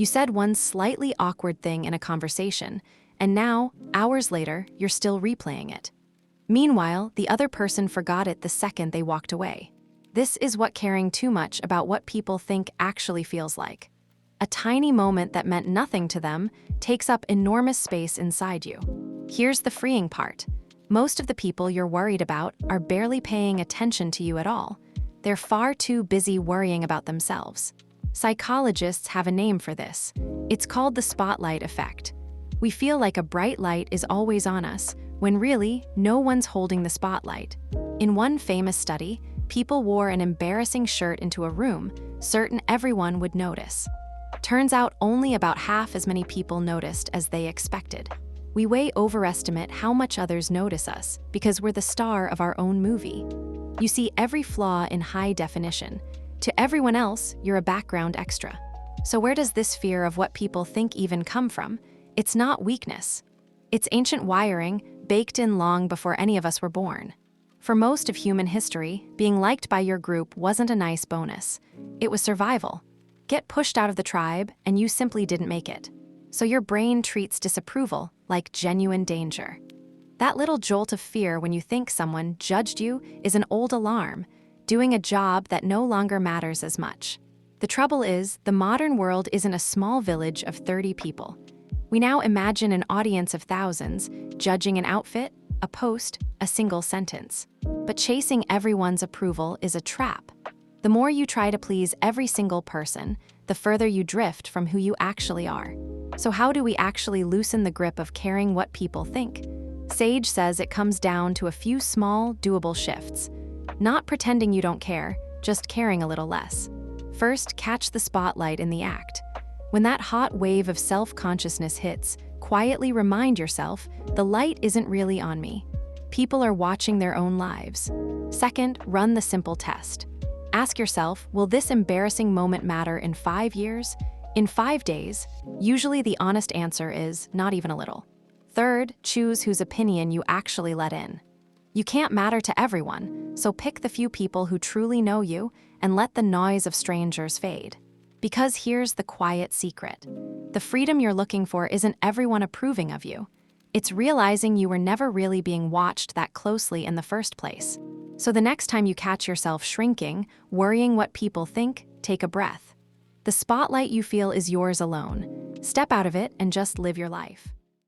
You said one slightly awkward thing in a conversation, and now, hours later, you're still replaying it. Meanwhile, the other person forgot it the second they walked away. This is what caring too much about what people think actually feels like. A tiny moment that meant nothing to them takes up enormous space inside you. Here's the freeing part. Most of the people you're worried about are barely paying attention to you at all. They're far too busy worrying about themselves. Psychologists have a name for this. It's called the spotlight effect. We feel like a bright light is always on us, when really, no one's holding the spotlight. In one famous study, people wore an embarrassing shirt into a room, certain everyone would notice. Turns out only about half as many people noticed as they expected. We way overestimate how much others notice us because we're the star of our own movie. You see every flaw in high definition. To everyone else, you're a background extra. So where does this fear of what people think even come from? It's not weakness. It's ancient wiring, baked in long before any of us were born. For most of human history, being liked by your group wasn't a nice bonus. It was survival. Get pushed out of the tribe, and you simply didn't make it. So your brain treats disapproval like genuine danger. That little jolt of fear when you think someone judged you is an old alarm, doing a job that no longer matters as much. The trouble is, the modern world isn't a small village of 30 people. We now imagine an audience of thousands, judging an outfit, a post, a single sentence. But chasing everyone's approval is a trap. The more you try to please every single person, the further you drift from who you actually are. So how do we actually loosen the grip of caring what people think? Sage says it comes down to a few small, doable shifts. Not pretending you don't care, just caring a little less. First, catch the spotlight in the act. When that hot wave of self-consciousness hits, quietly remind yourself, the light isn't really on me. People are watching their own lives. Second, run the simple test. Ask yourself, will this embarrassing moment matter in 5 years? In 5 days? Usually the honest answer is not even a little. Third, choose whose opinion you actually let in. You can't matter to everyone, so pick the few people who truly know you and let the noise of strangers fade. Because here's the quiet secret. The freedom you're looking for isn't everyone approving of you. It's realizing you were never really being watched that closely in the first place. So the next time you catch yourself shrinking, worrying what people think, take a breath. The spotlight you feel is yours alone. Step out of it and just live your life.